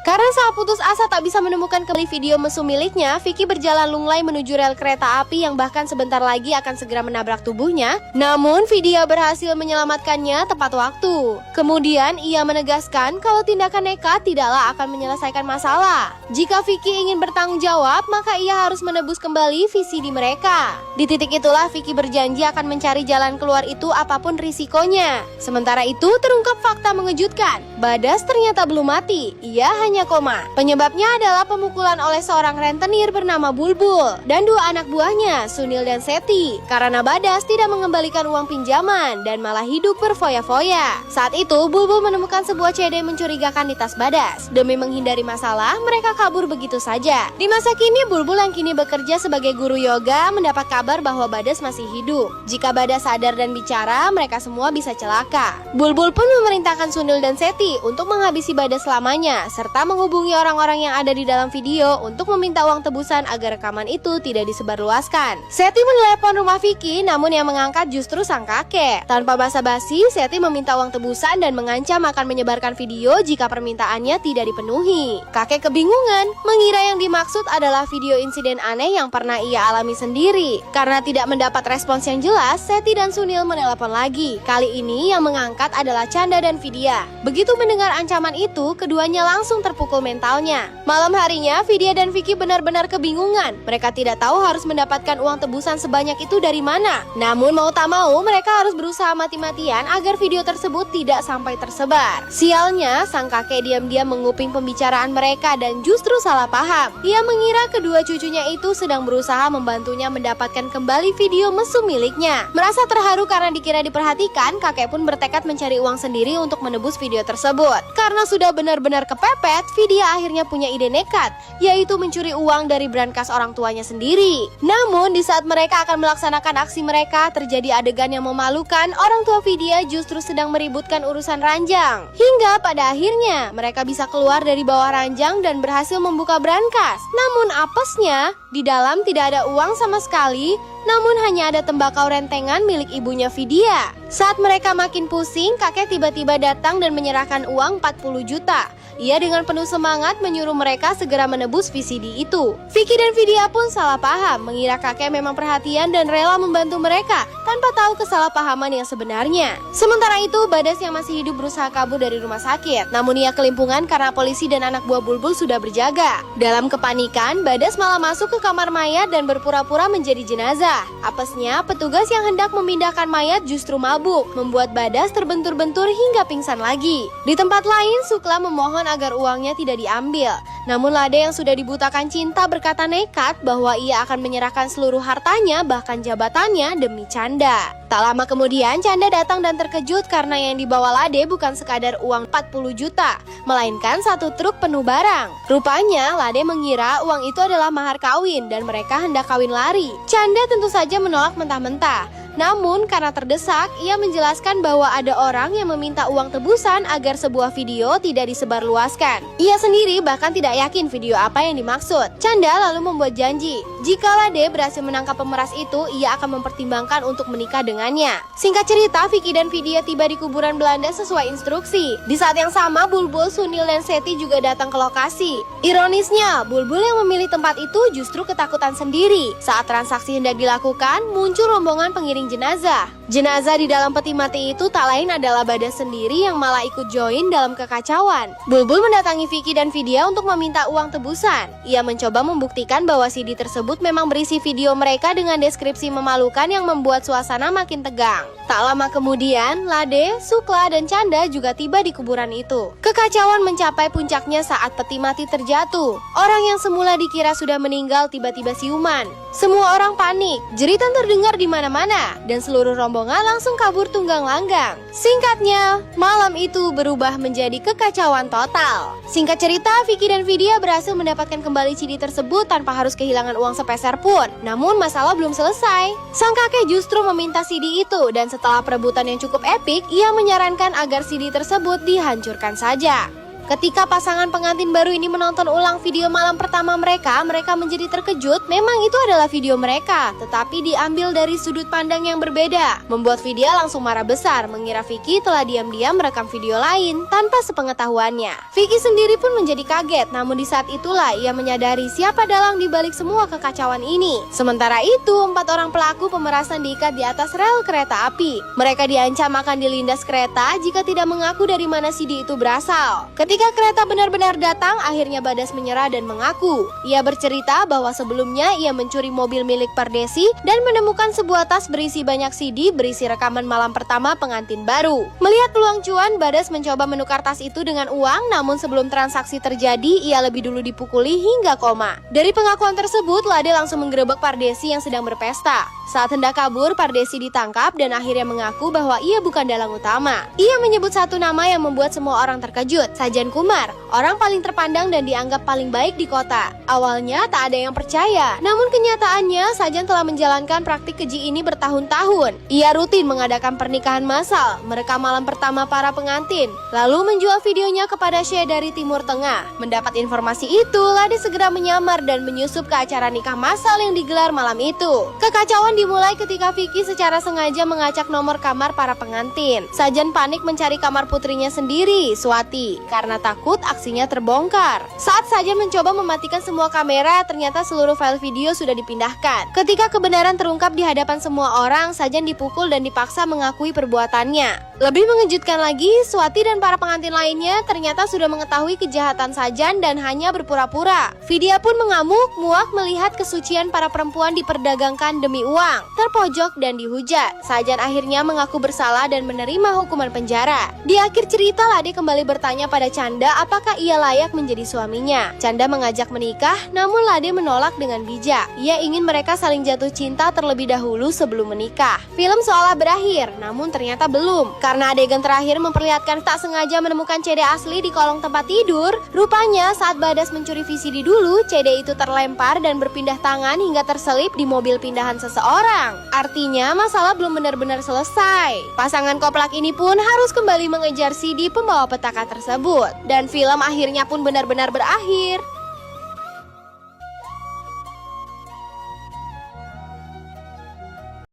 Karena saat putus asa tak bisa menemukan kembali video mesum miliknya, Vicky berjalan lunglai menuju rel kereta api yang bahkan sebentar lagi akan segera menabrak tubuhnya. Namun, Vidya berhasil menyelamatkannya tepat waktu. Kemudian, ia menegaskan kalau tindakan nekat tidaklah akan menyelesaikan masalah. Jika Vicky ingin bertanggung jawab, maka ia harus menebus kembali visi di mereka. Di titik itulah, Vicky berjanji akan mencari jalan keluar itu apapun risikonya. Sementara itu, terungkap fakta mengejutkan. Badas ternyata belum mati, ia hanya koma. Penyebabnya adalah pemukulan oleh seorang rentenir bernama Bulbul dan dua anak buahnya, Sunil dan Seti. Karena Badas tidak mengembalikan uang pinjaman dan malah hidup berfoya-foya. Saat itu, Bulbul menemukan sebuah CD mencurigakan di tas Badas. Demi menghindari masalah, mereka kabur begitu saja. Di masa kini, Bulbul yang kini bekerja sebagai guru yoga mendapat kabar bahwa Badas masih hidup. Jika Badas sadar dan bicara, mereka semua bisa celaka. Bulbul pun memerintahkan Sunil dan Seti untuk menghabisi Badas selamanya, serta menghubungi orang-orang yang ada di dalam video untuk meminta uang tebusan agar rekaman itu tidak disebarluaskan. Seti menelepon rumah Vicky, namun yang mengangkat justru sang kakek. Tanpa basa-basi, Seti meminta uang tebusan dan mengancam akan menyebarkan video jika permintaannya tidak dipenuhi. Kakek kebingungan, mengira yang dimaksud adalah video insiden aneh yang pernah ia alami sendiri. Karena tidak mendapat respons yang jelas, Seti dan Sunil menelepon lagi. Kali ini yang mengangkat adalah Chanda dan Vidya. Begitu mendengar ancaman itu, keduanya langsung terpukul mentalnya. Malam harinya, Vidya dan Vicky benar-benar kebingungan. Mereka tidak tahu harus mendapatkan uang tebusan sebanyak itu dari mana. Namun mau tak mau, mereka harus berusaha mati-matian agar video tersebut tidak sampai tersebar. Sialnya, sang kakek diam-diam menguping pembicaraan mereka dan justru salah paham. Ia mengira kedua cucunya itu sedang berusaha membantunya mendapatkan kembali video mesum miliknya. Merasa terharu karena dikira diperhatikan, kakek pun bertekad mencari uang sendiri untuk menebus video tersebut. Karena sudah benar-benar kepepet, Vidya akhirnya punya ide nekat, yaitu mencuri uang dari brankas orang tuanya sendiri. Namun, di saat mereka akan melaksanakan aksi mereka, terjadi adegan yang memalukan. Orang tua Vidya justru sedang meributkan urusan ranjang. Hingga pada akhirnya, mereka bisa keluar dari bawah ranjang dan berhasil membuka brankas. Namun apesnya, di dalam tidak ada uang sama sekali, namun hanya ada tembakau rentengan milik ibunya Vidya. Saat mereka makin pusing, kakek tiba-tiba datang dan menyerahkan uang 40 juta. Ia dengan penuh semangat menyuruh mereka segera menebus VCD itu. Vicky dan Vidya pun salah paham, mengira kakek memang perhatian dan rela membantu mereka tanpa tahu kesalahpahaman yang sebenarnya. Sementara itu, Badas yang masih hidup berusaha kabur dari rumah sakit. Namun ia kelimpungan karena polisi dan anak buah Bulbul sudah berjaga. Dalam kepanikan, Badas malah masuk ke kamar mayat dan berpura-pura menjadi jenazah. Apesnya, petugas yang hendak memindahkan mayat justru mabuk, membuat Badas terbentur-bentur hingga pingsan lagi. Di tempat lain, Sukla memohon agar uangnya tidak diambil. Namun Lade yang sudah dibutakan cinta berkata nekat bahwa ia akan menyerahkan seluruh hartanya bahkan jabatannya demi Chanda. Tak lama kemudian Chanda datang dan terkejut karena yang dibawa Lade bukan sekadar uang 40 juta, melainkan satu truk penuh barang. Rupanya Lade mengira uang itu adalah mahar kawin dan mereka hendak kawin lari. Chanda tentu saja menolak mentah-mentah. Namun karena terdesak, ia menjelaskan bahwa ada orang yang meminta uang tebusan agar sebuah video tidak disebarluaskan. Ia sendiri bahkan tidak yakin video apa yang dimaksud. Chanda lalu membuat janji, jika Lade berhasil menangkap pemeras itu, ia akan mempertimbangkan untuk menikah dengannya. Singkat cerita, Vicky dan Vidya tiba di kuburan Belanda sesuai instruksi. Di saat yang sama, Bulbul, Sunil, dan Seti juga datang ke lokasi. Ironisnya, Bulbul yang memilih tempat itu justru ketakutan sendiri. Saat transaksi hendak dilakukan, muncul rombongan pengiring jenazah. Jenazah di dalam peti mati itu tak lain adalah Badas sendiri yang malah ikut join dalam kekacauan. Bulbul mendatangi Vicky dan Vidya untuk meminta uang tebusan. Ia mencoba membuktikan bahwa CD tersebut memang berisi video mereka dengan deskripsi memalukan yang membuat suasana makin tegang. Tak lama kemudian, Lade, Sukla, dan Chanda juga tiba di kuburan itu. Kekacauan mencapai puncaknya saat peti mati terjatuh. Orang yang semula dikira sudah meninggal tiba-tiba siuman. Semua orang panik, jeritan terdengar di mana-mana, dan seluruh rombongan langsung kabur tunggang langgang. Singkatnya, malam itu berubah menjadi kekacauan total. Singkat cerita, Vicky dan Vidya berhasil mendapatkan kembali CD tersebut tanpa harus kehilangan uang sepeser pun. Namun masalah belum selesai. Sang kakek justru meminta CD itu, dan setelah perebutan yang cukup epik, ia menyarankan agar CD tersebut dihancurkan saja. Ketika pasangan pengantin baru ini menonton ulang video malam pertama mereka menjadi terkejut. Memang itu adalah video mereka, tetapi diambil dari sudut pandang yang berbeda. Membuat Vidya langsung marah besar, mengira Vicky telah diam-diam merekam video lain tanpa sepengetahuannya. Vicky sendiri pun menjadi kaget, namun di saat itulah ia menyadari siapa dalang di balik semua kekacauan ini. Sementara itu, 4 orang pelaku pemerasan diikat di atas rel kereta api. Mereka diancam akan dilindas kereta jika tidak mengaku dari mana CD itu berasal. Ketika kereta benar-benar datang, akhirnya Badas menyerah dan mengaku. Ia bercerita bahwa sebelumnya ia mencuri mobil milik Pardesi dan menemukan sebuah tas berisi banyak CD berisi rekaman malam pertama pengantin baru. Melihat peluang cuan, Badas mencoba menukar tas itu dengan uang, namun sebelum transaksi terjadi, ia lebih dulu dipukuli hingga koma. Dari pengakuan tersebut, Lade langsung menggerebek Pardesi yang sedang berpesta. Saat hendak kabur, Pardesi ditangkap dan akhirnya mengaku bahwa ia bukan dalang utama. Ia menyebut satu nama yang membuat semua orang terkejut, Sajan Kumar, orang paling terpandang dan dianggap paling baik di kota. Awalnya tak ada yang percaya, namun kenyataannya Sajan telah menjalankan praktik keji ini bertahun-tahun. Ia rutin mengadakan pernikahan massal, merekam malam pertama para pengantin, lalu menjual videonya kepada Syekh dari Timur Tengah. Mendapat informasi itu, Lade segera menyamar dan menyusup ke acara nikah massal yang digelar malam itu. Kekacauan dimulai ketika Vicky secara sengaja mengacak nomor kamar para pengantin. Sajan panik mencari kamar putrinya sendiri, Swati, karena takut aksinya terbongkar. Saat Sajan mencoba mematikan semua kamera, ternyata seluruh file video sudah dipindahkan. Ketika kebenaran terungkap di hadapan semua orang, Sajan dipukul dan dipaksa mengakui perbuatannya. Lebih mengejutkan lagi, Swati dan para pengantin lainnya ternyata sudah mengetahui kejahatan Sajan dan hanya berpura-pura. Vidya pun mengamuk, muak melihat kesucian para perempuan diperdagangkan demi uang, terpojok dan dihujat. Sajan akhirnya mengaku bersalah dan menerima hukuman penjara. Di akhir cerita, Lade kembali bertanya pada Canda apakah ia layak menjadi suaminya. Canda mengajak menikah, namun Lade menolak dengan bijak. Ia ingin mereka saling jatuh cinta terlebih dahulu sebelum menikah. Film seolah berakhir, namun ternyata belum. Karena adegan terakhir memperlihatkan tak sengaja menemukan CD asli di kolong tempat tidur. Rupanya saat Badas mencuri VCD dulu, CD itu terlempar dan berpindah tangan hingga terselip di mobil pindahan seseorang. Artinya masalah belum benar-benar selesai. Pasangan koplak ini pun harus kembali mengejar CD pembawa petaka tersebut. Dan film akhirnya pun benar-benar berakhir.